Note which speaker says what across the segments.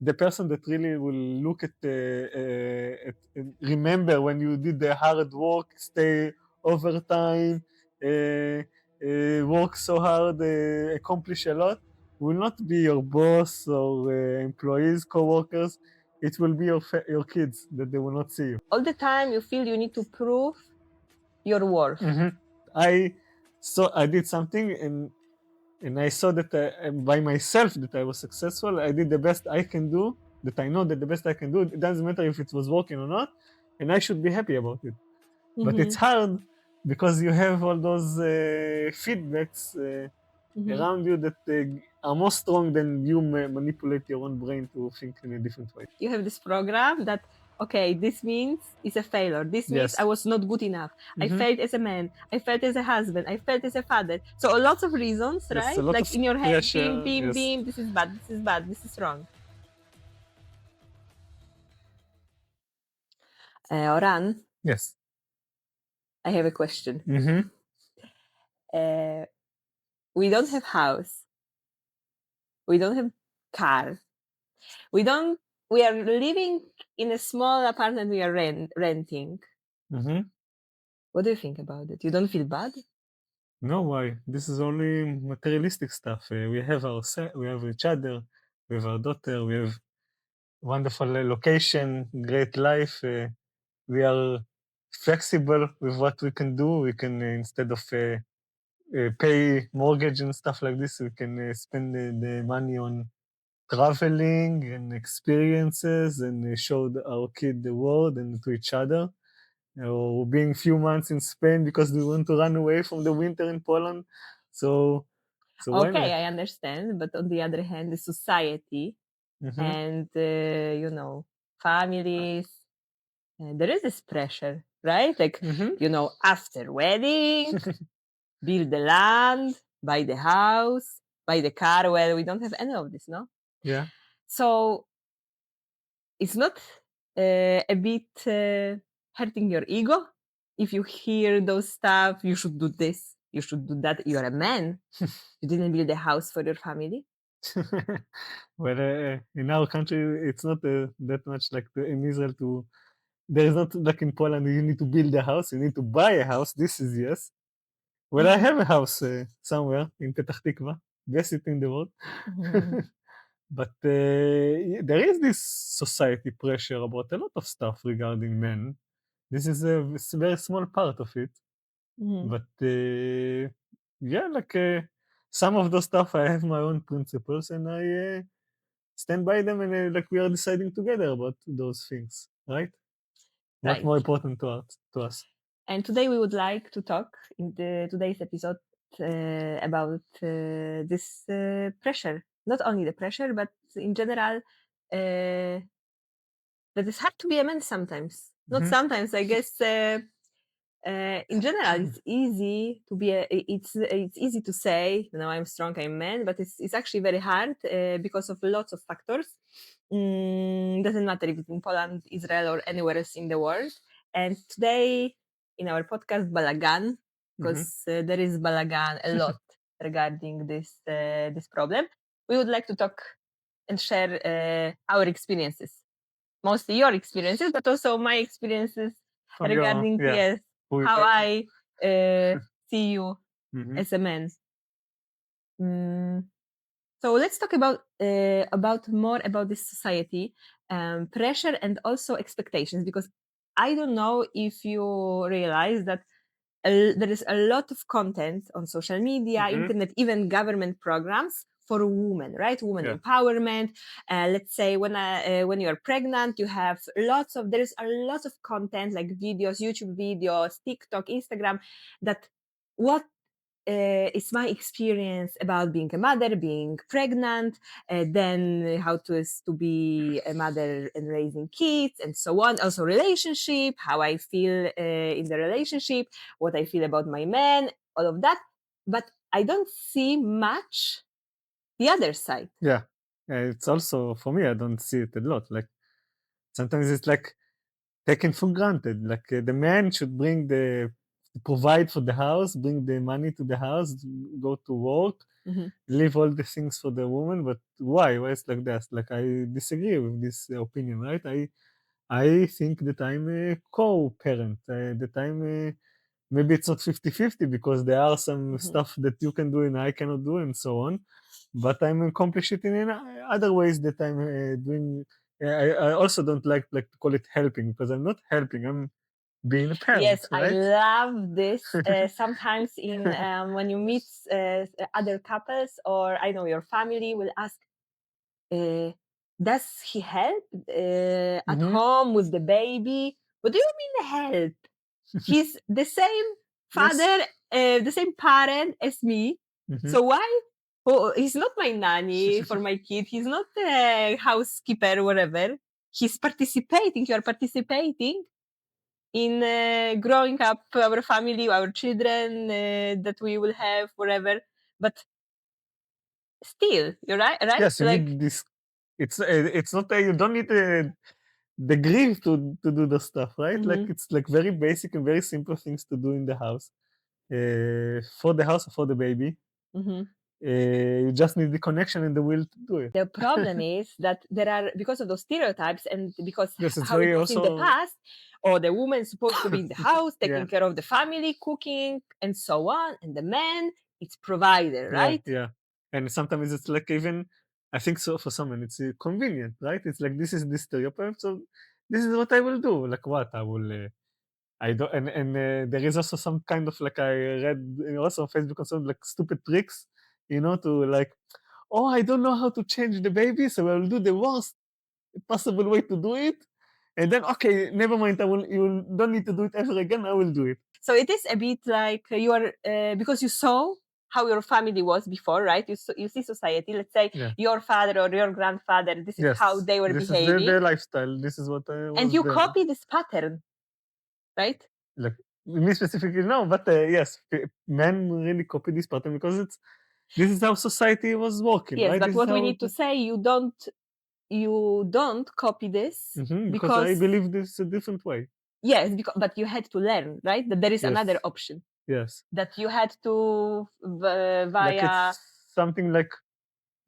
Speaker 1: the person that really will look at remember when you did the hard work, stay overtime, work so hard, accomplish a lot, will not be your boss or employees, coworkers. It will be your kids that they will not see you.
Speaker 2: All the time you feel you need to prove your worth.
Speaker 1: I did something and I saw that by myself that I was successful. I did the best I can do, that I know that the best I can do. It doesn't matter if it was working or not, and I should be happy about it. But it's hard because you have all those feedbacks around you that are more strong than you manipulate your own brain to think in a different way.
Speaker 2: You have this program that, okay, this means it's a failure. This means
Speaker 1: Yes.
Speaker 2: I was not good enough. I failed as a man. I failed as a husband. I failed as a father. So lots of reasons,
Speaker 1: Yes,
Speaker 2: right?
Speaker 1: a lot
Speaker 2: Like
Speaker 1: of
Speaker 2: in your head,
Speaker 1: pressure,
Speaker 2: beam,
Speaker 1: yes.
Speaker 2: beam, this is bad, this is bad, this is wrong. Oran,
Speaker 1: Yes.
Speaker 2: I have a question.
Speaker 1: Mm-hmm.
Speaker 2: We don't have house. We don't have car. We are living in a small apartment we are renting.
Speaker 1: Mm-hmm.
Speaker 2: What do you think about it? You don't feel bad?
Speaker 1: No, why? This is only materialistic stuff. We have we have each other, we have our daughter, we have wonderful location, great life. We are flexible with what we can do. We can instead of pay mortgage and stuff like this, we can spend the money on traveling and experiences and show our kid the world and to each other. Or being few months in Spain because we want to run away from the winter in Poland. So why
Speaker 2: Okay,
Speaker 1: not?
Speaker 2: I understand. But on the other hand, the society and, families, there is this pressure, right? Like, after wedding, build the land, buy the house, buy the car. Well, we don't have any of this, no?
Speaker 1: Yeah.
Speaker 2: So it's not a bit hurting your ego if you hear those stuff. You should do this, you should do that. You're a man. You didn't build a house for your family.
Speaker 1: Well, in our country, it's not that much like in Israel. There is not like in Poland. You need to build a house. You need to buy a house. This is yes. Well, I have a house somewhere in Petach Tikva, best city in the world. But there is this society pressure about a lot of stuff regarding men. This is a very small part of it. But yeah, like some of those stuff, I have my own principles and I stand by them, and like we are deciding together about those things, right? What
Speaker 2: Right.
Speaker 1: more important to us?
Speaker 2: And today we would like to talk in today's episode about this pressure. Not only the pressure, but in general, that it's hard to be a man sometimes. Not sometimes, I guess. In general, it's easy to be. It's easy to say, I'm strong, I'm man, but it's actually very hard because of lots of factors. Doesn't matter if it's in Poland, Israel, or anywhere else in the world. And today, in our podcast Balagan, because there is Balagan a lot regarding this problem, we would like to talk and share our experiences. Mostly your experiences, but also my experiences regarding how I see you as a man. So let's talk about more about this society, pressure and also expectations, because I don't know if you realize that there is a lot of content on social media, internet, even government programs for women, right? Women empowerment. Let's say when you are pregnant, you have there is a lot of content like videos, YouTube videos, TikTok, Instagram, that what is my experience about being a mother, being pregnant, then how to be a mother and raising kids, and so on. Also relationship, how I feel in the relationship, what I feel about my man, all of that. But I don't see much the other side.
Speaker 1: Yeah, it's also for me. I don't see it a lot. Like sometimes it's like taken for granted. Like the man should provide for the house, bring the money to the house, go to work, leave all the things for the woman. But why it's like that? Like, I disagree with this opinion, right? I think that I'm a co-parent, that I'm maybe it's not 50-50 because there are some stuff that you can do and I cannot do and so on, but I'm accomplish it in other ways that I'm doing. I also don't like to call it helping, because I'm not helping, I'm being a parent,
Speaker 2: Yes, I
Speaker 1: right?
Speaker 2: love this. Sometimes in when you meet other couples, or I know your family will ask, uh, does he help at
Speaker 1: Hmm.
Speaker 2: home with the baby? What do you mean help? He's the same
Speaker 1: Yes.
Speaker 2: father, the same parent as me.
Speaker 1: Hmm.
Speaker 2: So why? Oh, he's not my nanny for my kid. He's not a housekeeper, whatever. He's participating. You are participating in growing up our family, our children that we will have forever. But still, you're right, right?
Speaker 1: Yes, you
Speaker 2: Like,
Speaker 1: need this. It's not you don't need the grief to do the stuff, right? Like,
Speaker 2: mhm,
Speaker 1: it's like very basic and very simple things to do in the house, for the house or for the baby.
Speaker 2: mhm.
Speaker 1: You just need the connection and the will to do it.
Speaker 2: The problem is that there are, because of those stereotypes and because
Speaker 1: Yes, it's
Speaker 2: how it
Speaker 1: very
Speaker 2: was in the
Speaker 1: also.
Speaker 2: past, or the woman is supposed to be in the house
Speaker 1: Yeah,
Speaker 2: taking care of the family, cooking and so on, and the man it's provider,
Speaker 1: yeah,
Speaker 2: right?
Speaker 1: yeah. And sometimes it's like, even I think so for someone it's convenient, right? It's like, this is this stereotype, so this is what I will do. Like, what I will. I don't, and there is also some kind of, like, I read also on Facebook or something, like, stupid tricks, to like, oh, I don't know how to change the baby, so I will do the worst possible way to do it, and then, okay, never mind, you don't need to do it ever again, I will do it.
Speaker 2: So it is a bit like you are because you saw how your family was before, right? You see society. Let's say
Speaker 1: Yeah.
Speaker 2: your father or your grandfather. This is how
Speaker 1: Yes.
Speaker 2: they were
Speaker 1: This is
Speaker 2: behaving,
Speaker 1: the lifestyle. This is what
Speaker 2: and
Speaker 1: was
Speaker 2: you
Speaker 1: there.
Speaker 2: copy this pattern, right?
Speaker 1: Like, me specifically, no, but yes, men really copy this pattern because this is how society was working,
Speaker 2: Yes,
Speaker 1: right?
Speaker 2: but
Speaker 1: This is
Speaker 2: what we
Speaker 1: how
Speaker 2: need to say, you don't copy this
Speaker 1: because I
Speaker 2: because
Speaker 1: believe this is a different way.
Speaker 2: yes, because, but you had to learn, right? That there is another
Speaker 1: Yes.
Speaker 2: option
Speaker 1: Yes.
Speaker 2: that you had to
Speaker 1: Like,
Speaker 2: via.
Speaker 1: it's something like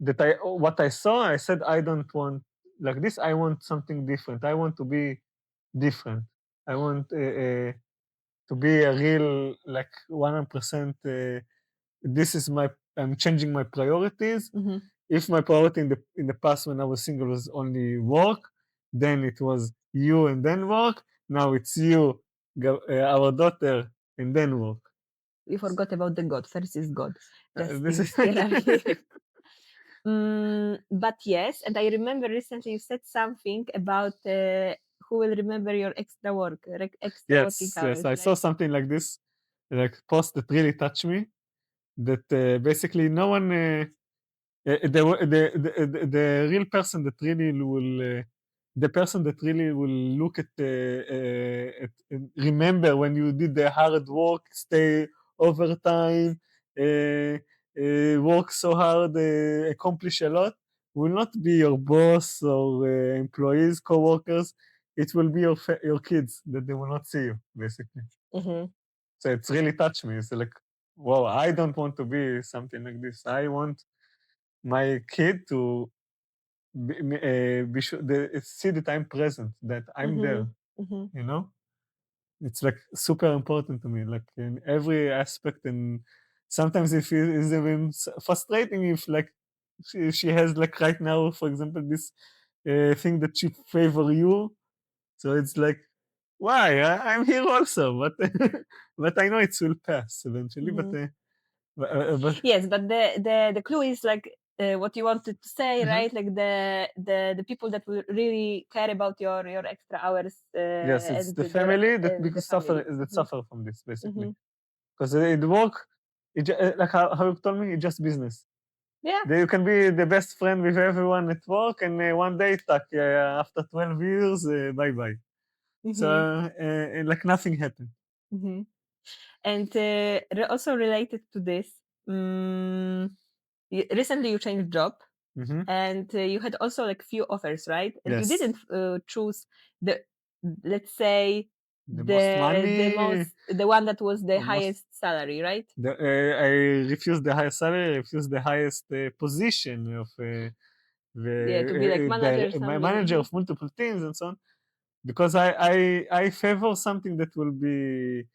Speaker 1: that. What I saw, I said, I don't want like this. I want something different. I want to be different. I want to be a real, like, 100%. This is my. I'm changing my priorities.
Speaker 2: Mhm.
Speaker 1: If my priority in the past, when I was single, was only work, then it was you and then work. Now it's you, our daughter, and then work.
Speaker 2: We forgot about the God. First is God, just
Speaker 1: This
Speaker 2: in
Speaker 1: is
Speaker 2: this hierarchy. But yes, and I remember recently you said something about who will remember your extra work, extra working
Speaker 1: yes, yes.
Speaker 2: hours,
Speaker 1: I saw
Speaker 2: like.
Speaker 1: something like this, like, post that really touched me. That basically no one, the real person that really will, the person that really will look at remember when you did the hard work, stay overtime, uh, work so hard, accomplish a lot, will not be your boss or employees, coworkers. It will be your kids that they will not see you, basically.
Speaker 2: Mhm.
Speaker 1: So it's really touched me. It's like, wow, I don't want to be something like this. I want my kid to be sure, see that I'm present, that I'm there.
Speaker 2: Mhm. Mhm.
Speaker 1: You know, it's like super important to me, like, in every aspect. And sometimes if it is even frustrating, if, like, she has, like, right now, for example, this thing that she favor you. So it's like, why? I'm here also, but but I know it will pass eventually. But
Speaker 2: Mhm.
Speaker 1: but
Speaker 2: Yes, but the clue is like what you wanted to say,
Speaker 1: mhm.
Speaker 2: right? Like the people that will really care about your extra hours
Speaker 1: Yes, it's
Speaker 2: and
Speaker 1: the
Speaker 2: your
Speaker 1: family that
Speaker 2: the
Speaker 1: because
Speaker 2: family. Mhm.
Speaker 1: suffer from this, basically.
Speaker 2: Mhm.
Speaker 1: Because it work, like, how you told me, it's just business.
Speaker 2: Yeah.
Speaker 1: You can be the best friend with everyone at work, and one day, after 12 years, bye bye. So
Speaker 2: Mhm.
Speaker 1: like, nothing happened.
Speaker 2: Mhm. And also related to this, recently you changed job,
Speaker 1: Hmm.
Speaker 2: and you had also like few offers, right? And you
Speaker 1: Yes.
Speaker 2: didn't choose the, let's say,
Speaker 1: the most money.
Speaker 2: the one that was the
Speaker 1: Most
Speaker 2: highest salary, right?
Speaker 1: I refuse the highest salary. I refuse the highest position of
Speaker 2: Yeah, to be like manager or
Speaker 1: my
Speaker 2: something.
Speaker 1: manager of multiple teams and so on. Because I favor something that will be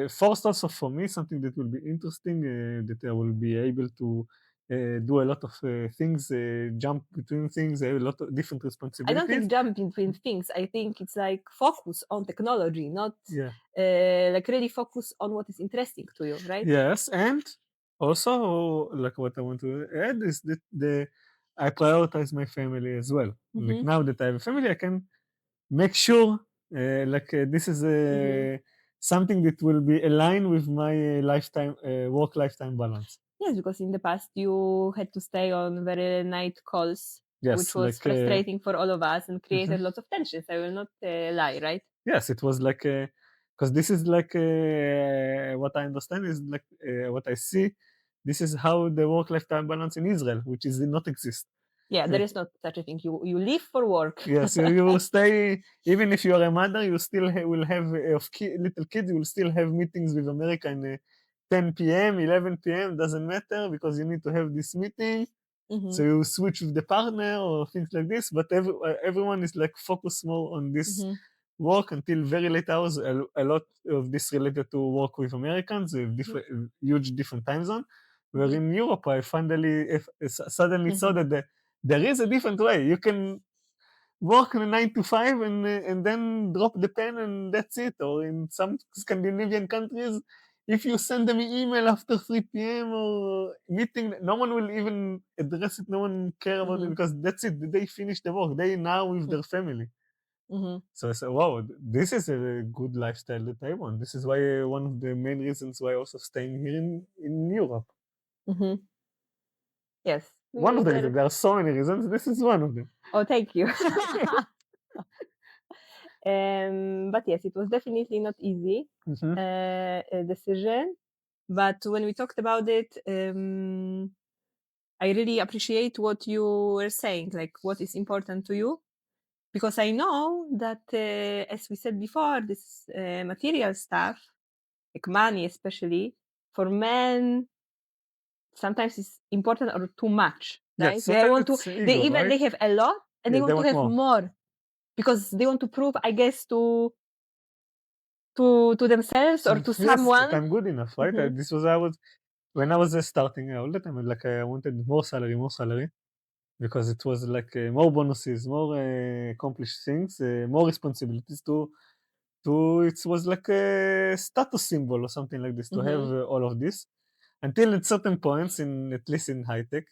Speaker 1: first also for me, something that will be interesting, that I will be able to do a lot of things, jump between things, a lot of different
Speaker 2: I don't think
Speaker 1: responsibilities.
Speaker 2: jump between things. I think it's like focus on technology, not
Speaker 1: Yeah.
Speaker 2: like really focus on what is interesting to you, right?
Speaker 1: Yes, and also like what I want to add is that the I prioritize my family as well. Like
Speaker 2: Mm-hmm.
Speaker 1: now that I have a family, I can make sure this is
Speaker 2: Mm-hmm.
Speaker 1: something that will be aligned with my lifetime work lifetime balance.
Speaker 2: Yes, because in the past you had to stay on very night calls, which
Speaker 1: Yes,
Speaker 2: was
Speaker 1: like
Speaker 2: frustrating for all of us and
Speaker 1: mhm.
Speaker 2: created lots of tensions. I will not lie, right?
Speaker 1: Yes, it was like because this is like what I understand is like what I see. This is how the work lifetime balance in Israel, which is not exist.
Speaker 2: Yeah,
Speaker 1: Uh,
Speaker 2: there is not such a thing. You live for work.
Speaker 1: Yes, you stay even if you are a mother, you still will have little kids. You will still have meetings with America in 10 p.m., 11 p.m. Doesn't matter because you need to have this meeting.
Speaker 2: Mm-hmm.
Speaker 1: So you switch with the partner or things like this. But everyone is like focused more on this
Speaker 2: Mm-hmm.
Speaker 1: work until very late hours. A lot of this related to work with Americans, with different, huge different time zone. Where
Speaker 2: Mm-hmm.
Speaker 1: in Europe, I finally suddenly saw
Speaker 2: Mm-hmm.
Speaker 1: that there is a different way. You can work in a 9 to 5 and then drop the pen and that's it. Or in some Scandinavian countries, if you send them an email after 3 p.m. or meeting, no one will even address it. No one care about it
Speaker 2: Mm-hmm.
Speaker 1: because that's it. They finish the work. They now with their family.
Speaker 2: Mm-hmm.
Speaker 1: So I said, wow, this is a good lifestyle that I want. This is why one of the main reasons why also staying here in Europe.
Speaker 2: Mm-hmm. Yes.
Speaker 1: One of the
Speaker 2: There.
Speaker 1: reasons. There are so many reasons. This is one of them.
Speaker 2: Oh, thank you. But yes, it was definitely not easy
Speaker 1: Hmm.
Speaker 2: a decision. But when we talked about it, I really appreciate what you were saying, like what is important to you, because I know that, as we said before, this material stuff, like money especially, for men sometimes is important or too much,
Speaker 1: Yes,
Speaker 2: right? They
Speaker 1: sometimes
Speaker 2: want to,
Speaker 1: it's
Speaker 2: they
Speaker 1: ego,
Speaker 2: even
Speaker 1: right?
Speaker 2: they have a lot and they
Speaker 1: Yeah, they
Speaker 2: want to
Speaker 1: want
Speaker 2: have
Speaker 1: more.
Speaker 2: more because they want to prove, I guess, to themselves or to
Speaker 1: Yes, that
Speaker 2: someone.
Speaker 1: I'm good enough, right?
Speaker 2: Hmm.
Speaker 1: This was I was when I was starting all the time. Like I wanted more salary, because it was like more bonuses, more accomplished things, more responsibilities to. It was like a status symbol or something like this to have
Speaker 2: Hmm.
Speaker 1: all of this. Until at certain points, in at least in high tech,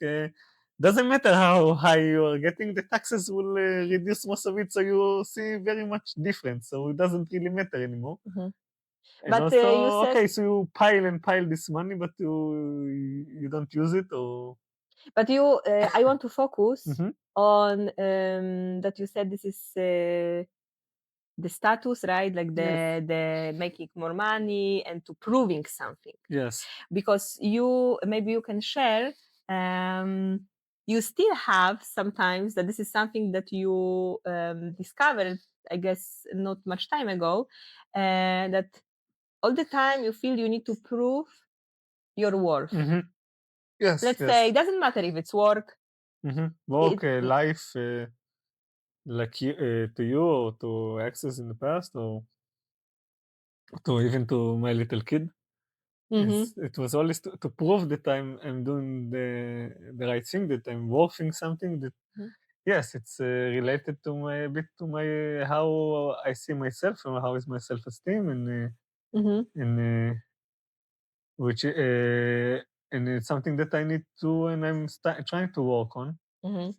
Speaker 1: doesn't matter how high you are getting, the taxes will reduce most of it, so you see very much difference. So it doesn't really matter anymore.
Speaker 2: Hmm.
Speaker 1: And
Speaker 2: But
Speaker 1: also,
Speaker 2: you said,
Speaker 1: okay, so you pile and pile this money, but you don't use it, or
Speaker 2: but you, I want to focus
Speaker 1: hmm
Speaker 2: on that you said this is the status, right? Like
Speaker 1: yes,
Speaker 2: the making more money and to proving something.
Speaker 1: yes,
Speaker 2: Because you maybe you can share, you still have sometimes that this is something that you discovered, I guess, not much time ago, that all the time you feel you need to prove your worth.
Speaker 1: hmm yes,
Speaker 2: Let's say
Speaker 1: yes,
Speaker 2: it doesn't matter if it's work.
Speaker 1: work,
Speaker 2: It,
Speaker 1: life, like to you or to access in the past, or to even to my little kid.
Speaker 2: mm-hmm,
Speaker 1: It was always to prove that I'm doing the right thing, that I'm worthing something. That yes, it's related to my a bit to my how I see myself and how is my self-esteem
Speaker 2: mm-hmm,
Speaker 1: and which and it's something that I need to and I'm trying to work on.
Speaker 2: mm-hmm,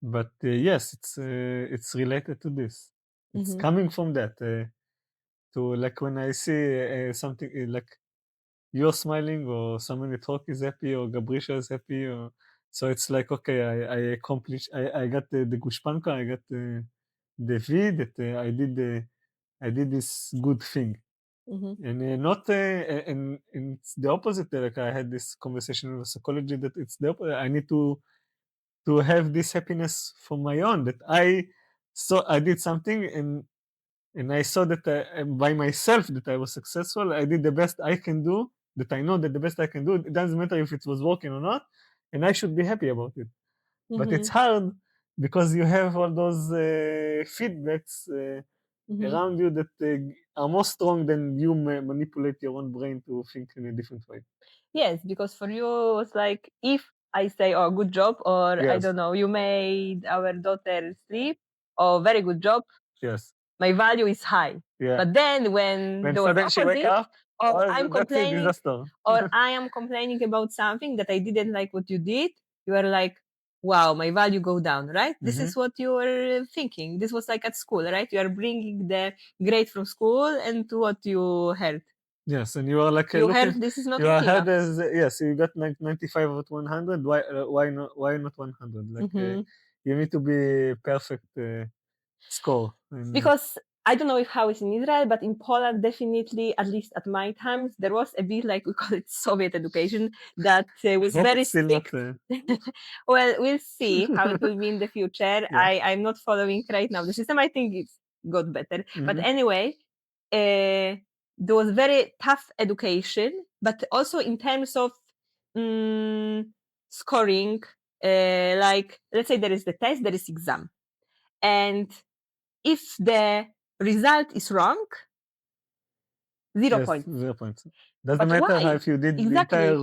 Speaker 1: But yes, it's related to this. It's
Speaker 2: mm-hmm,
Speaker 1: coming from that to like when I see something like you're smiling or someone at work is happy or Gabrisha is happy or so it's like okay, I accomplished. I got the gushpanka. I got the V that I did this good thing.
Speaker 2: mm-hmm,
Speaker 1: And not and it's the opposite. Like I had this conversation with psychology that it's the opposite. I need to have this happiness for my own that I did something and and I saw that by myself that I was successful. I did the best I can do. That I know that the best I can do. It doesn't matter if it was working or not, and I should be happy about it. But it's
Speaker 2: Mm-hmm.
Speaker 1: hard because you have all those feedbacks
Speaker 2: Mm-hmm.
Speaker 1: around you that are more strong than you manipulate your own brain to think in a different way.
Speaker 2: Yes, because for you it's like if I say, "Oh, good job," or I
Speaker 1: Yes,
Speaker 2: don't know, you made our daughter sleep, or very good job,
Speaker 1: yes,
Speaker 2: my value is high.
Speaker 1: yeah.
Speaker 2: But then when
Speaker 1: When
Speaker 2: there was
Speaker 1: suddenly she wake
Speaker 2: opposite,
Speaker 1: up,
Speaker 2: or
Speaker 1: oh,
Speaker 2: I'm
Speaker 1: that's a
Speaker 2: complaining,
Speaker 1: disaster.
Speaker 2: or I am complaining about something that I didn't like what you did, you are like, wow, my value go down, right? This
Speaker 1: Hmm.
Speaker 2: is what you were thinking. This was like at school, right? You are bringing the grade from school and to what you heard.
Speaker 1: Yes, and you are like
Speaker 2: You
Speaker 1: looking.
Speaker 2: heard this is not
Speaker 1: You are
Speaker 2: good
Speaker 1: ahead
Speaker 2: enough.
Speaker 1: as yes. You got like 95 out 100. Why not? Why not 100? Like
Speaker 2: Hmm.
Speaker 1: you need to be perfect score. And
Speaker 2: Because I don't know if how it's in Israel, but in Poland, definitely, at least at my times, there was a bit like we call it Soviet education that
Speaker 1: I
Speaker 2: was
Speaker 1: hope
Speaker 2: very
Speaker 1: it's still not.
Speaker 2: strict. Well, we'll see how it will be in the future.
Speaker 1: Yeah.
Speaker 2: I'm not following right now the system. I think it's got better. But
Speaker 1: Hmm.
Speaker 2: anyway, there was very tough education, but also in terms of mm, scoring, like let's say there is the test, there is exam. And if the result is wrong, 0
Speaker 1: Yes,
Speaker 2: points.
Speaker 1: 0 points. Doesn't
Speaker 2: But
Speaker 1: matter how
Speaker 2: why?
Speaker 1: if you did the entire
Speaker 2: Exactly.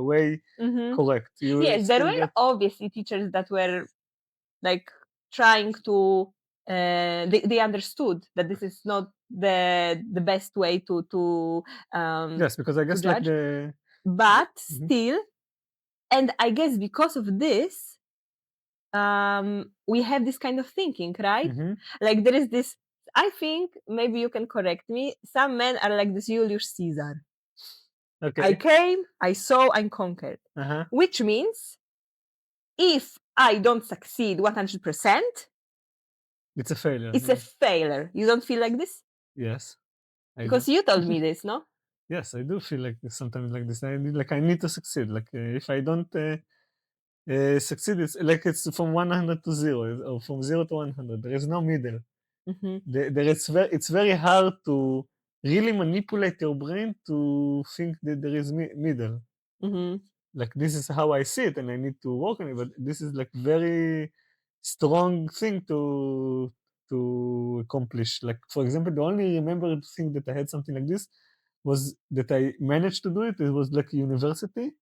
Speaker 1: way
Speaker 2: Hmm.
Speaker 1: correct. You
Speaker 2: Yes, there
Speaker 1: still
Speaker 2: were
Speaker 1: get
Speaker 2: obviously teachers that were like trying to. They understood that this is not the best way
Speaker 1: yes, because I
Speaker 2: to
Speaker 1: guess like
Speaker 2: judge,
Speaker 1: the.
Speaker 2: but
Speaker 1: Mhm.
Speaker 2: still, and I guess because of this, we have this kind of thinking, right?
Speaker 1: Mhm.
Speaker 2: Like there is this. I think maybe you can correct me. Some men are like this Julius Caesar. I
Speaker 1: Okay.
Speaker 2: came, I saw, and conquered.
Speaker 1: Uh huh.
Speaker 2: Which means if I don't succeed 100%,
Speaker 1: It's a failure.
Speaker 2: it's a failure. You don't feel like this?
Speaker 1: Yes, I do.
Speaker 2: Because you told me this, no?
Speaker 1: Yes, I do feel like sometimes like this. Like I need to succeed. Like if I don't succeed, it's like it's from 100 to zero, or from 0 to 100. There is no middle.
Speaker 2: Mhm,
Speaker 1: It's very hard to really manipulate your brain to think that there is middle.
Speaker 2: mhm,
Speaker 1: Like this is how I see it, and I need to work on it. But this is like very strong thing to accomplish. Like for example, the only remembered thing that I had something like this was that I managed to do it. It was like university.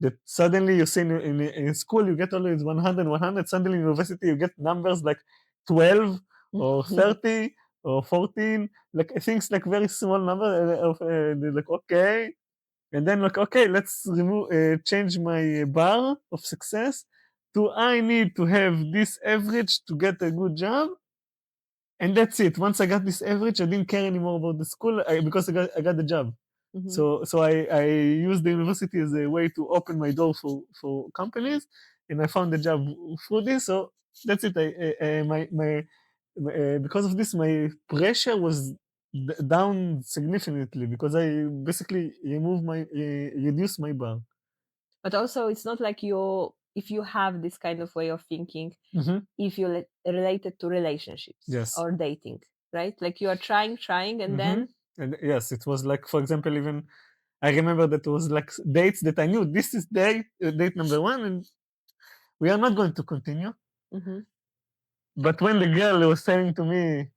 Speaker 1: That suddenly you see in school you get always 100, 100. Suddenly in university you get numbers like 12 or
Speaker 2: mhm,
Speaker 1: 30 or 14. Like things like very small number. They're like okay, and then like okay, let's remove change my bar of success to I need to have this average to get a good job, and that's it. Once I got this average, I didn't care anymore about the school because I got the job.
Speaker 2: mhm.
Speaker 1: So I used the university as a way to open my door for companies, and I found a job through this. So that's it. Because of this, my pressure was down significantly because I basically reduced my bar.
Speaker 2: But also, it's not like if you have this kind of way of thinking,
Speaker 1: Hmm.
Speaker 2: if you related to relationships
Speaker 1: Yes.
Speaker 2: or dating, right? Like you are trying, and
Speaker 1: Hmm.
Speaker 2: then.
Speaker 1: And yes, it was like, for example, even I remember that it was like dates that I knew this is date number one, and we are not going to continue.
Speaker 2: Mhm,
Speaker 1: But when the girl was saying to me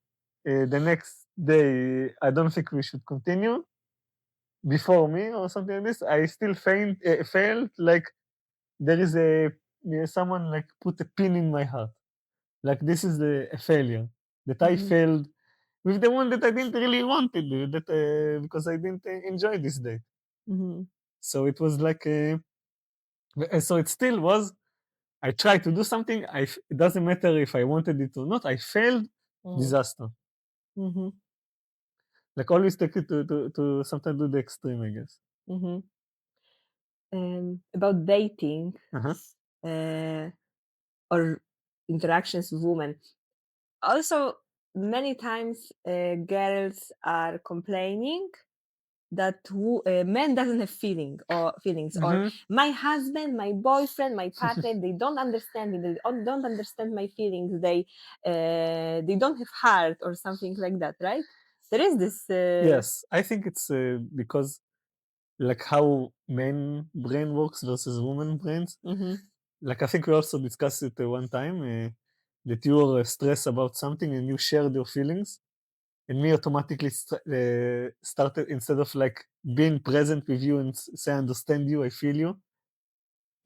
Speaker 1: the next day, I don't think we should continue before me or something like this, I still felt like there is someone like put a pin in my heart. Like this is a failure that I
Speaker 2: mhm,
Speaker 1: failed with the one that I didn't really want to do that because I didn't enjoy this date.
Speaker 2: mhm,
Speaker 1: So it was like so it still was. I tried to do something. It doesn't matter if I wanted it or not. I failed.
Speaker 2: mhm,
Speaker 1: Disaster.
Speaker 2: mhm,
Speaker 1: Like always take it to sometimes do the extreme, I guess.
Speaker 2: mhm. About dating
Speaker 1: Uh-huh.
Speaker 2: uh, or interactions with women. Also, many times girls are complaining men doesn't have feelings, or
Speaker 1: Mm-hmm.
Speaker 2: my husband, my boyfriend, my partner, they don't understand me, they don't understand my feelings, they don't have heart or something like that, right? There is this
Speaker 1: Yes, I think it's because like how men brain works versus women brains.
Speaker 2: mhm,
Speaker 1: Like I think we also discussed it one time that you are stressed about something and you shared your feelings, and me automatically started, instead of like being present with you and say I understand you, I feel you,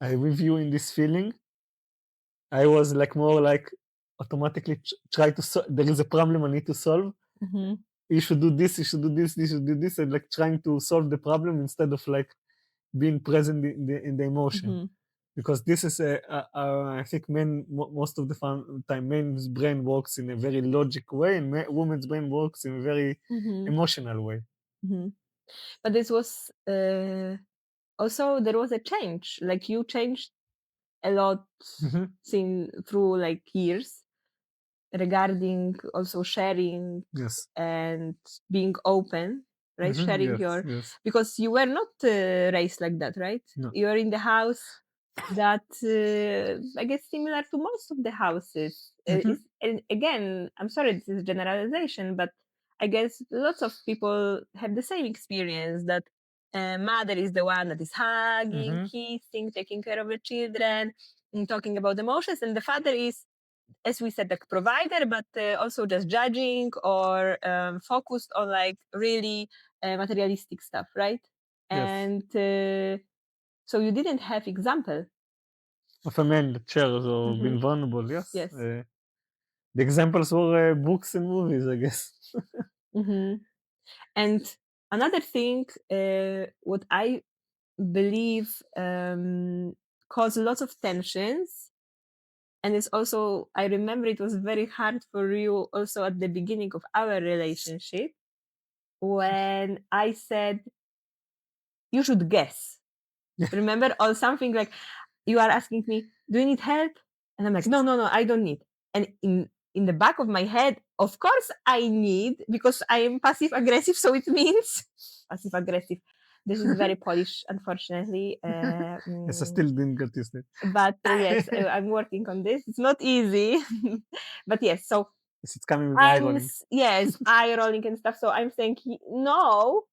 Speaker 1: I with you in this feeling. I was like more like automatically try to there is a problem I need to solve.
Speaker 2: mhm,
Speaker 1: You should do this, you should do this, you should do this, and like trying to solve the problem instead of like being present in the emotion.
Speaker 2: mhm,
Speaker 1: Because this is I think most of the time men's brain works in a very logic way, and women's brain works in a very
Speaker 2: mhm,
Speaker 1: emotional way.
Speaker 2: mhm. But this was also there was a change. Like you changed a lot
Speaker 1: Hmm.
Speaker 2: through like years regarding also sharing
Speaker 1: Yes.
Speaker 2: and being open, right?
Speaker 1: Hmm.
Speaker 2: Sharing
Speaker 1: Yes.
Speaker 2: your,
Speaker 1: Yes.
Speaker 2: because you were not raised like that, right?
Speaker 1: No.
Speaker 2: You're in the house that I guess similar to most of the houses
Speaker 1: Hmm.
Speaker 2: is, and again, I'm sorry, this is generalization, but I guess lots of people have the same experience that mother is the one that is hugging,
Speaker 1: Hmm.
Speaker 2: kissing, taking care of the children, and talking about emotions, and the father is, as we said, like provider, but also just judging or focused on like really materialistic stuff, right?
Speaker 1: Yes.
Speaker 2: And so you didn't have example.
Speaker 1: Of a man that shares or
Speaker 2: Hmm.
Speaker 1: been vulnerable. Yes.
Speaker 2: Yes.
Speaker 1: The examples were books and movies, I guess.
Speaker 2: Hmm. And another thing, what I believe caused lots of tensions, and it's also, I remember it was very hard for you also at the beginning of our relationship when I said you should guess.
Speaker 1: Yeah.
Speaker 2: Remember, or something like you are asking me, "Do you need help?" And I'm like, "No, no, no, I don't need." And in the back of my head, of course, I need, because I am passive aggressive, so it means passive aggressive. This is very Polish, unfortunately.
Speaker 1: Yes, I still didn't get this.
Speaker 2: But yes,
Speaker 1: Yes,
Speaker 2: I'm working on this. It's not easy, but yes. So
Speaker 1: it's coming with eye rolling.
Speaker 2: yes, eye rolling and stuff. So I'm saying no,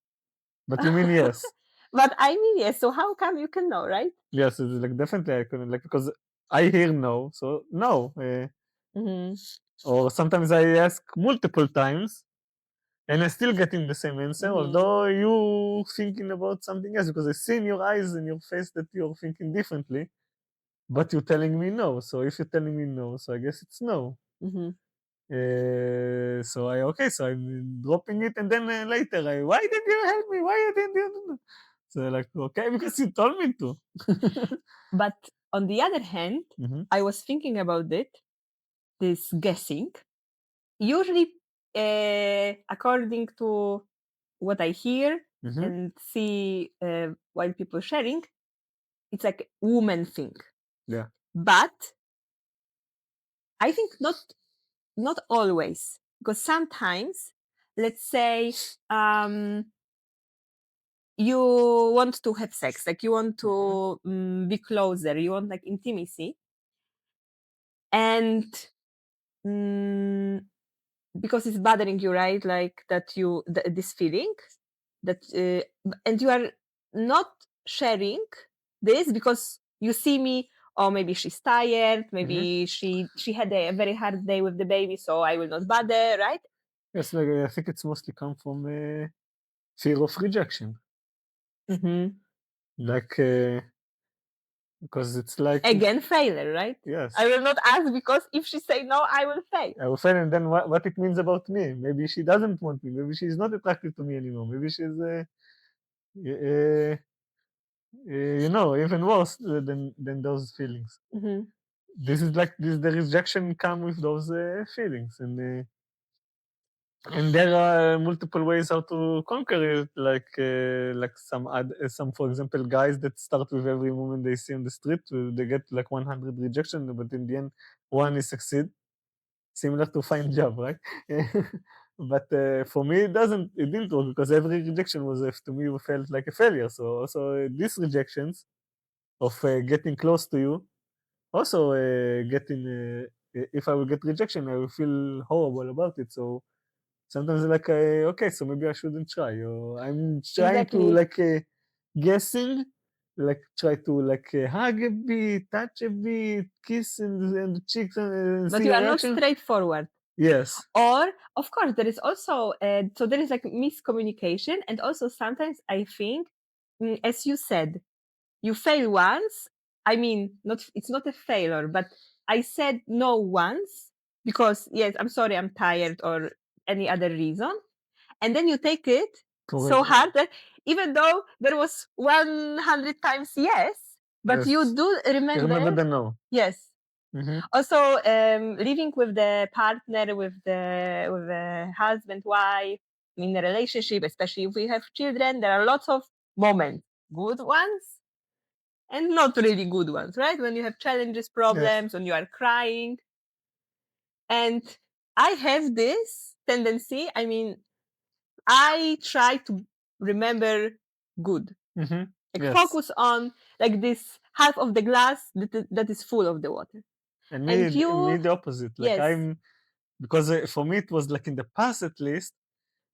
Speaker 1: But you mean yes?
Speaker 2: but I mean yes. So how come you can know, right?
Speaker 1: Yes, it's like definitely I couldn't, like, because I hear no, so no.
Speaker 2: Hmm.
Speaker 1: Or sometimes I ask multiple times and I still getting the same answer,
Speaker 2: Hmm.
Speaker 1: although you thinking about something else, because I see in your eyes and your face that you're thinking differently, but you're telling me no. So if you're telling me no, so I guess it's no.
Speaker 2: Hmm.
Speaker 1: So okay, so I'm dropping it, and then later, why didn't you help me? Why didn't you? So like, okay, because you told me to.
Speaker 2: But on the other hand,
Speaker 1: Hmm.
Speaker 2: I was thinking about it, this guessing. Usually, according to what I hear
Speaker 1: Hmm.
Speaker 2: and see while people sharing, it's like woman thing.
Speaker 1: Yeah.
Speaker 2: But I think not always, because sometimes, let's say, um, you want to have sex, like you want
Speaker 1: Hmm.
Speaker 2: to be closer, you want like intimacy, and mm, because it's bothering you, right? Like that this feeling that, and you are not sharing this because you see me, or maybe she's tired,
Speaker 1: Hmm.
Speaker 2: maybe she had a very hard day with the baby, so I will not bother, right?
Speaker 1: Yes, like, I think it's mostly come from fear of rejection,
Speaker 2: Hmm.
Speaker 1: like because it's like if
Speaker 2: Again, failure, right? I
Speaker 1: yes,
Speaker 2: will not ask, because if she say no, I will fail.
Speaker 1: I will fail, and then what it means about me? Maybe she doesn't want me. Maybe she's not attracted to me anymore. Maybe she's even worse than those feelings.
Speaker 2: Hmm.
Speaker 1: This is like this the rejection come with those feelings, and there are multiple ways how to conquer it, like some, for example, guys that start with every woman they see on the street, they get like 100 rejection, but in the end one is succeed, similar to find job, right? But for me, it didn't work because every rejection was, to me, felt like a failure. So these rejections of getting close to you, also getting, if I will get rejection, I will feel horrible about it. So sometimes like, okay, so maybe I shouldn't try. Or I'm trying to
Speaker 2: Exactly.
Speaker 1: like guessing, like try to like hug a bit, touch a bit, kiss in the cheeks and
Speaker 2: But
Speaker 1: see
Speaker 2: you
Speaker 1: a
Speaker 2: are not
Speaker 1: reaction.
Speaker 2: straightforward.
Speaker 1: Yes,
Speaker 2: Or, of course, there is also, so there is like miscommunication. And also sometimes I think, as you said, you fail once. I mean, it's not a failure, but I said no once because, yes, I'm sorry, I'm tired or any other reason. And then you take it
Speaker 1: correct.
Speaker 2: so hard that even though there was 100 times yes, but you
Speaker 1: Yes,
Speaker 2: do
Speaker 1: you
Speaker 2: remember,
Speaker 1: remember the no.
Speaker 2: yes.
Speaker 1: Mm-hmm.
Speaker 2: Also, living with the partner, with the husband, wife, in a relationship, especially if we have children, there are lots of moments, good ones and not really good ones, right? When you have challenges,
Speaker 1: Yes.
Speaker 2: problems, when you are crying. And I have this tendency. I mean, I try to remember good,
Speaker 1: Mm-hmm.
Speaker 2: like
Speaker 1: Yes.
Speaker 2: focus on like this half of the glass that is full of the water.
Speaker 1: And
Speaker 2: And
Speaker 1: me
Speaker 2: you,
Speaker 1: the opposite. Like
Speaker 2: yes,
Speaker 1: because for me it was like in the past at least,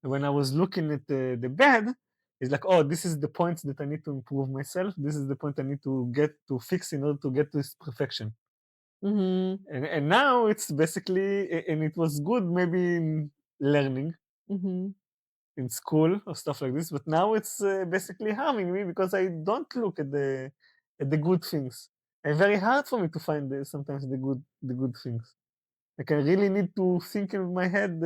Speaker 1: when I was looking at the bed, it's like, oh, this is the points that I need to improve myself. This is the point I need to get to fix in order to get to this perfection.
Speaker 2: mm-hmm,
Speaker 1: And now it's basically, and it was good maybe in learning
Speaker 2: mm-hmm,
Speaker 1: in school or stuff like this, but now it's basically harming me because I don't look at the good things. And very hard for me to find sometimes the good things. Like I really need to think in my head,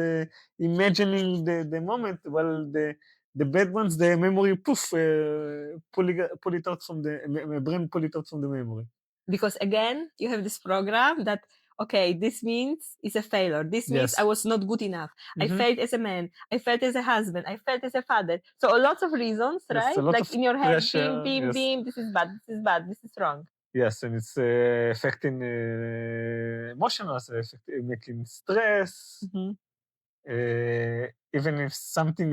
Speaker 1: imagining the moment. While the bad ones, the memory poof, pull it out from my brain, pull it out from the memory.
Speaker 2: because again, you have this program that, okay, this means it's a failure. This means I
Speaker 1: Yes.
Speaker 2: was not good enough. I
Speaker 1: Mm-hmm.
Speaker 2: failed as a man. I failed as a husband. I failed as a father. So lots of reasons,
Speaker 1: Yes, a
Speaker 2: right?
Speaker 1: lot
Speaker 2: Like
Speaker 1: of
Speaker 2: in your head, beam,
Speaker 1: pressure.
Speaker 2: beam,
Speaker 1: Yes,
Speaker 2: beam. This is bad. This is bad. This is wrong.
Speaker 1: yes, and it's affecting emotional, making stress.
Speaker 2: Mm-hmm,
Speaker 1: Even if something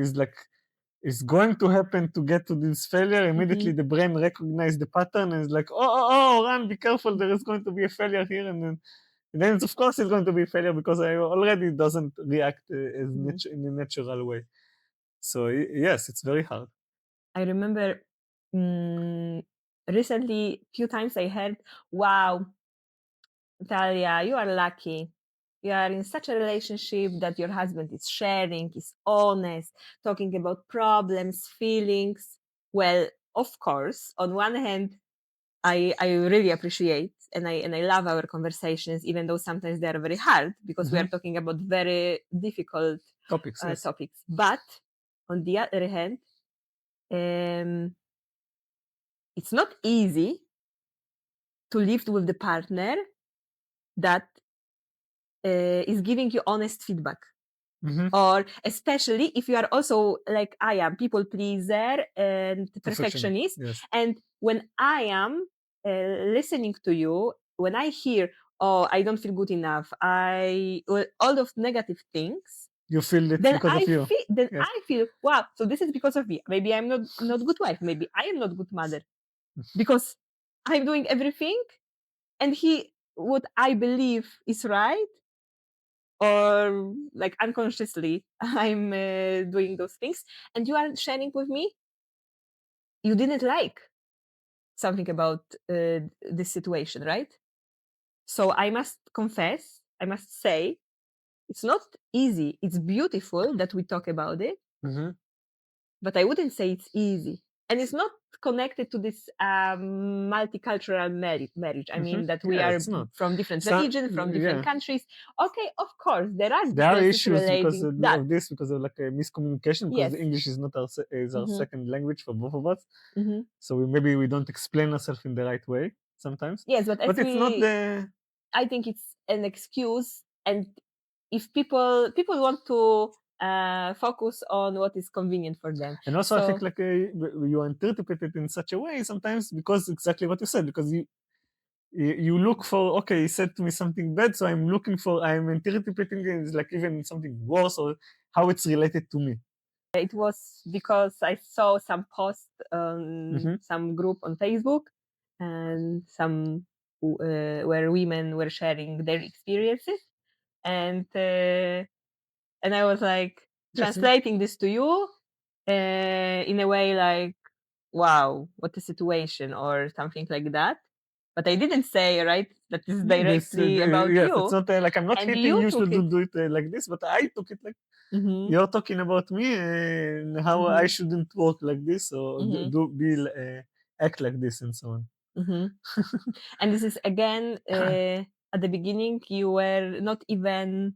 Speaker 1: is going to happen to get to this failure,
Speaker 2: mm-hmm.
Speaker 1: immediately the brain recognizes the pattern and is like, oh, run, be careful, there is going to be a failure here, and then of course it's going to be a failure because I already doesn't react
Speaker 2: Mm-hmm.
Speaker 1: in a natural way. So yes, it's very hard.
Speaker 2: I remember recently, few times I heard, "Wow, Talia, you are lucky. You are in such a relationship that your husband is sharing, is honest, talking about problems, feelings." Well, of course, on one hand, I really appreciate and I love our conversations, even though sometimes they are very hard because we are
Speaker 1: Hmm.
Speaker 2: talking about very difficult
Speaker 1: Topics, yes.
Speaker 2: topics. But on the other hand, um, it's not easy to live with the partner that is giving you honest feedback.
Speaker 1: Hmm.
Speaker 2: Or especially if you are also like I am, people pleaser and
Speaker 1: Perfection,
Speaker 2: perfectionist.
Speaker 1: yes.
Speaker 2: And when I am listening to you, when I hear, oh, I don't feel good enough, well, all of negative things,
Speaker 1: You feel it's
Speaker 2: then
Speaker 1: because of you. Yes.
Speaker 2: I feel, wow, so this is because of me. Maybe I'm not good wife. Maybe I am not good mother because I'm doing everything, and what I believe is right, or like unconsciously I'm doing those things, and you are sharing with me you didn't like something about this situation, right? So I must confess, I must say, it's not easy. It's beautiful that we talk about it,
Speaker 1: Hmm.
Speaker 2: but I wouldn't say it's easy. And it's not connected to this multicultural marriage. I
Speaker 1: Hmm.
Speaker 2: mean, that we
Speaker 1: Yeah,
Speaker 2: are
Speaker 1: it's not.
Speaker 2: from different
Speaker 1: So,
Speaker 2: religions, from different
Speaker 1: yeah,
Speaker 2: countries. Okay, of course, there are
Speaker 1: there are
Speaker 2: differences
Speaker 1: issues because
Speaker 2: relating to that.
Speaker 1: of this, because of like a miscommunication, because
Speaker 2: Yes.
Speaker 1: the English is not our
Speaker 2: Hmm.
Speaker 1: second language for both of us.
Speaker 2: Hmm.
Speaker 1: So maybe we don't explain ourselves in the right way sometimes.
Speaker 2: Yes, but
Speaker 1: But it's not
Speaker 2: I think it's an excuse. And if people want to focus on what is convenient for them.
Speaker 1: and also I think
Speaker 2: So
Speaker 1: like you interpret it in such a way sometimes because exactly what you said, because you look for, okay, he said to me something bad, so I'm interpreting it as like even something worse, or how it's related to me.
Speaker 2: It was because I saw some post on
Speaker 1: Mm-hmm.
Speaker 2: some group on Facebook, and some where women were sharing their experiences, and I was like
Speaker 1: Yes.
Speaker 2: translating this to you in a way like, wow, what a situation, or something like that. But I didn't say, right, that is directly about
Speaker 1: Yes, it's
Speaker 2: you,
Speaker 1: not like I'm not
Speaker 2: and
Speaker 1: hitting
Speaker 2: you
Speaker 1: you to
Speaker 2: took it.
Speaker 1: do it like this, but I took it like
Speaker 2: Mm-hmm,
Speaker 1: you're talking about me and how I
Speaker 2: mm-hmm,
Speaker 1: shouldn't work like this or
Speaker 2: mm-hmm,
Speaker 1: act like this and so on.
Speaker 2: mm-hmm. And this is again at the beginning you were not even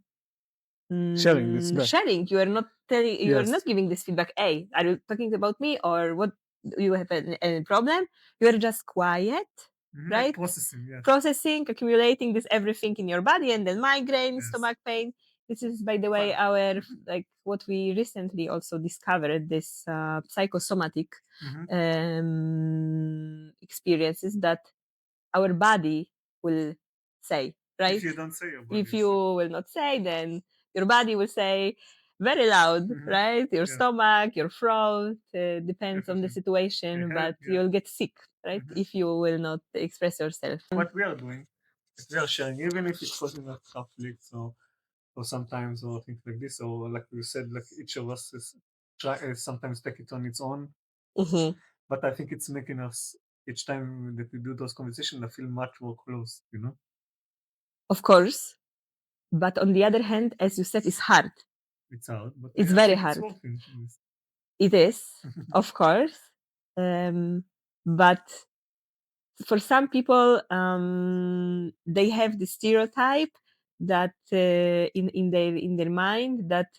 Speaker 1: Sharing this back.
Speaker 2: sharing. You are not telling. You are
Speaker 1: Yes.
Speaker 2: not giving this feedback. Hey, are you talking about me, or what? You have a problem? You are just quiet,
Speaker 1: Like
Speaker 2: right?
Speaker 1: processing, yes.
Speaker 2: Processing, accumulating this everything in your body, and then migraine,
Speaker 1: Yes.
Speaker 2: stomach pain. This is, by the way,
Speaker 1: Fun.
Speaker 2: our like what we recently also discovered, this psychosomatic experiences that our body will say, right?
Speaker 1: If you don't say your body.
Speaker 2: If you will not say, then your body will say very loud, right? Your
Speaker 1: Yeah.
Speaker 2: stomach, your throat, depends on the
Speaker 1: Everything.
Speaker 2: situation,
Speaker 1: Your head,
Speaker 2: but
Speaker 1: yeah.
Speaker 2: you'll get sick, right? If you will not express yourself.
Speaker 1: What we are doing, is we are sharing, even if it's causing us conflicts or sometimes or things like this, or like we said, like each of us is try sometimes take it on its own.
Speaker 2: Mhm.
Speaker 1: But I think it's making us each time that we do those conversations, I feel much more close, you know?
Speaker 2: Of course. But on the other hand, as you said, it's hard.
Speaker 1: It's hard, but
Speaker 2: It's
Speaker 1: I
Speaker 2: very
Speaker 1: think it's
Speaker 2: hard.
Speaker 1: working.
Speaker 2: It is, of course. But for some people, they have the stereotype that in their mind that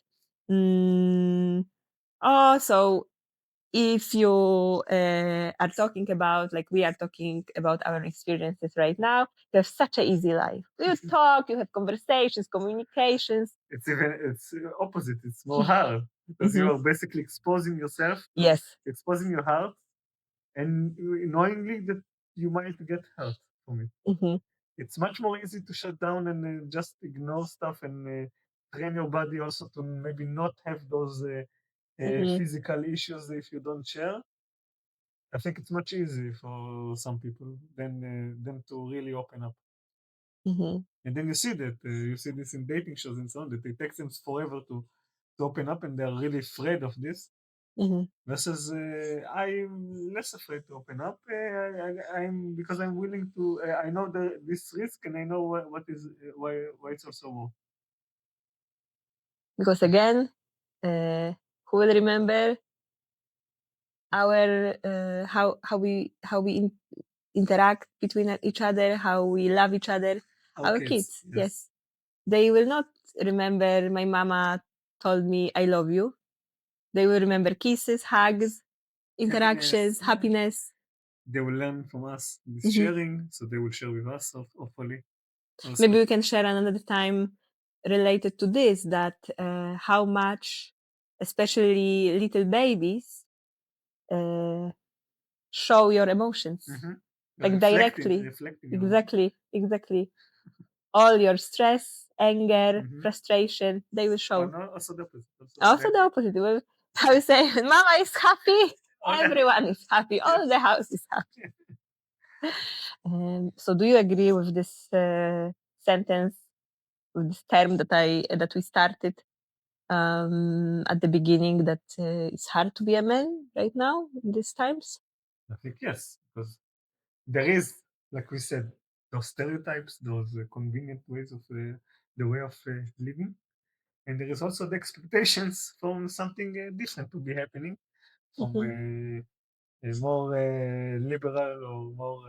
Speaker 2: oh, so if you are talking about, like we are talking about our experiences right now, you have such an easy life. You talk, you have conversations, communications.
Speaker 1: It's opposite. It's more hard because you are basically exposing yourself,
Speaker 2: Yes.
Speaker 1: exposing your heart, and knowingly that you might get hurt from it.
Speaker 2: Hmm.
Speaker 1: It's much more easy to shut down and just ignore stuff and train your body also to maybe not have those physical issues if you don't share. I think it's much easier for some people than to really open up.
Speaker 2: Hmm.
Speaker 1: And then you see this in dating shows and so on, that it takes them forever to open up and they're really afraid of this.
Speaker 2: Hmm.
Speaker 1: Versus I'm less afraid to open up. I'm because I'm willing to. I know this risk and I know what is why it's also wrong.
Speaker 2: Because again, who will remember our how we interact between each other, how we love each other, our kids. Yes, they will not remember my mama told me I love you. They will remember kisses, hugs, interactions, happiness.
Speaker 1: They will learn from us this
Speaker 2: Mhm.
Speaker 1: sharing, so they will share with us, hopefully. Also.
Speaker 2: Maybe we can share another time related to this, that how much, especially little babies, uh, show your emotions, like directly.
Speaker 1: reflecting
Speaker 2: Exactly. All your stress, anger, frustration, they will show.
Speaker 1: no, also the opposite.
Speaker 2: Also the opposite. Well, I would say, when mama is happy, everyone is happy. All the house is happy. So, do you agree with this sentence, with this term that we started at the beginning, that it's hard to be a man right now in these times?
Speaker 1: I think yes, because there is, like we said, those stereotypes, those convenient ways of the way of living, and there is also the expectations from something different to be happening, from a more liberal or more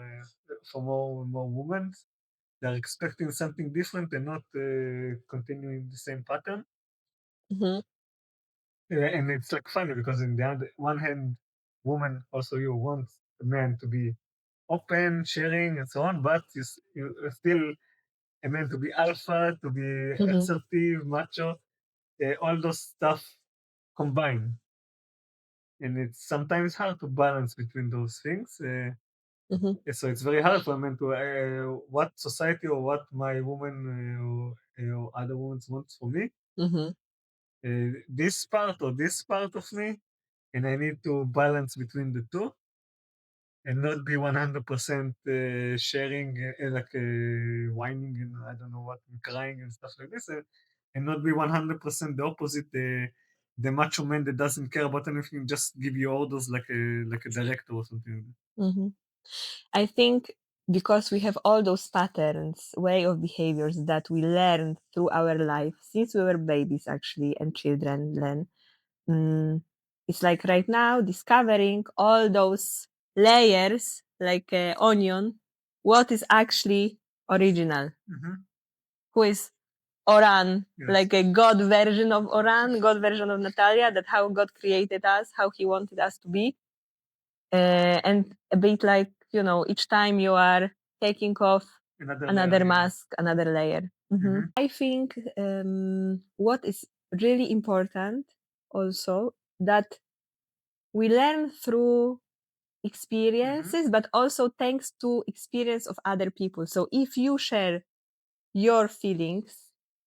Speaker 1: for more women. They're expecting something different and not continuing the same pattern.
Speaker 2: Hmm.
Speaker 1: And it's like funny because in the one hand, woman also you want a man to be open, sharing, and so on, but you still a man to be alpha, to be assertive, macho, all those stuff combined. And it's sometimes hard to balance between those things. So it's very hard for a man to what society or what my woman or other women wants from me.
Speaker 2: Hmm.
Speaker 1: this part or this part of me, and I need to balance between the two and not be 100% sharing, like whining and I don't know what, and crying and stuff like this, and not be 100% the opposite, the macho man that doesn't care about anything, just give you orders like a director or something.
Speaker 2: Mhm. I think because we have all those patterns, way of behaviors that we learned through our life since we were babies, actually, and children learn. It's like right now discovering all those layers, like onion, what is actually original,
Speaker 1: Mhm.
Speaker 2: who is Oran,
Speaker 1: Yes.
Speaker 2: like a God version of Oran, God version of Natalia, that how God created us, how He wanted us to be. And a bit like, each time you are taking off another
Speaker 1: layer,
Speaker 2: mask, another layer.
Speaker 1: Mhm.
Speaker 2: I think what is really important also that we learn through experiences, but also thanks to experience of other people. So if you share your feelings,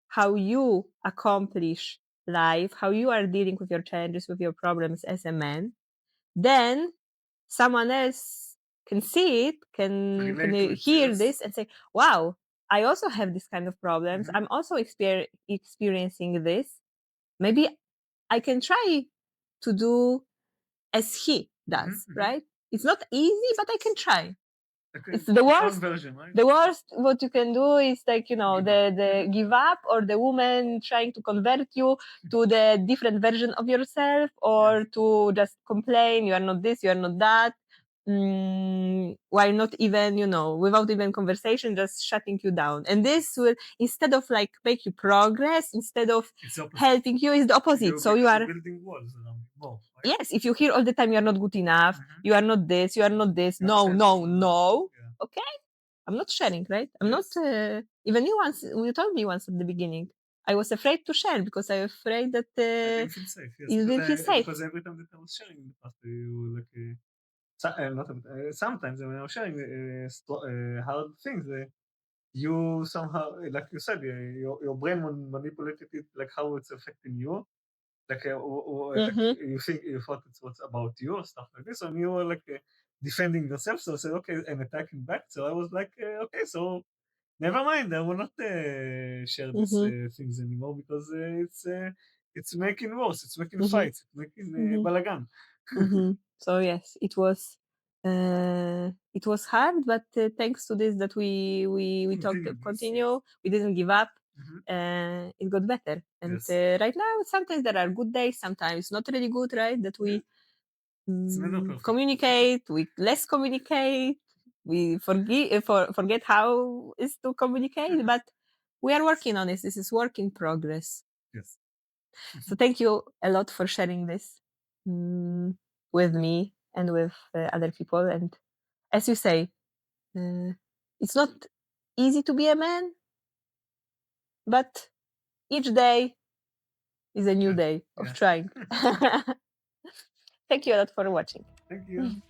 Speaker 2: how you accomplish life, how you are dealing with your challenges, with your problems as a man, then someone else can see it, can
Speaker 1: Relate to it,
Speaker 2: hear
Speaker 1: yes.
Speaker 2: this and say, wow, I also have this kind of problems. I'm also experiencing this. Maybe I can try to do as he does, right? It's not easy, but I can try.
Speaker 1: Okay.
Speaker 2: It's the
Speaker 1: Its own
Speaker 2: worst.
Speaker 1: version, right?
Speaker 2: The worst what you can do is like,
Speaker 1: Give
Speaker 2: the give up, or the woman trying to convert you to the different version of yourself, or to just complain, you are not this, you are not that. While not even, without even conversation, just shutting you down. And this will, instead of like make you progress, instead of
Speaker 1: It's the opposite.
Speaker 2: helping you, is the opposite. So you are,
Speaker 1: building walls around you more, right?
Speaker 2: yes, if you hear all the time, you are not good enough, you are not this, you are not this,
Speaker 1: You're not
Speaker 2: no, no,
Speaker 1: helping.
Speaker 2: no.
Speaker 1: Yeah.
Speaker 2: Okay, I'm not sharing, right? I'm
Speaker 1: Yes.
Speaker 2: not, even you once, you told me once at the beginning, I was afraid to share because I'm afraid that
Speaker 1: I didn't feel safe. Yes,
Speaker 2: you didn't feel safe.
Speaker 1: because every time that I was sharing in the past, you like not sometimes when I was sharing hard things, you somehow, like you said, your brain manipulated it, like how it's affecting you. Like, like you think you thought it was about you or stuff like this, and you were like defending yourself. So I said, okay, and attacking back. So I was like, okay, so never mind. I will not share these things anymore because it's making worse. It's making fights. It's making balagan.
Speaker 2: So yes, it was hard, but thanks to this that we talked,
Speaker 1: Continued, yes.
Speaker 2: continue, we didn't give up. It got better, and
Speaker 1: Yes.
Speaker 2: right now sometimes there are good days, sometimes not really good, right? That we
Speaker 1: never perfect.
Speaker 2: communicate, we less communicate, we forget how is to communicate, but we are working on this. This is work in progress.
Speaker 1: Yes.
Speaker 2: So thank you a lot for sharing this with me and with other people. And as you say, it's not easy to be a man, but each day is a new day of trying. Thank you a lot for watching.
Speaker 1: Thank you.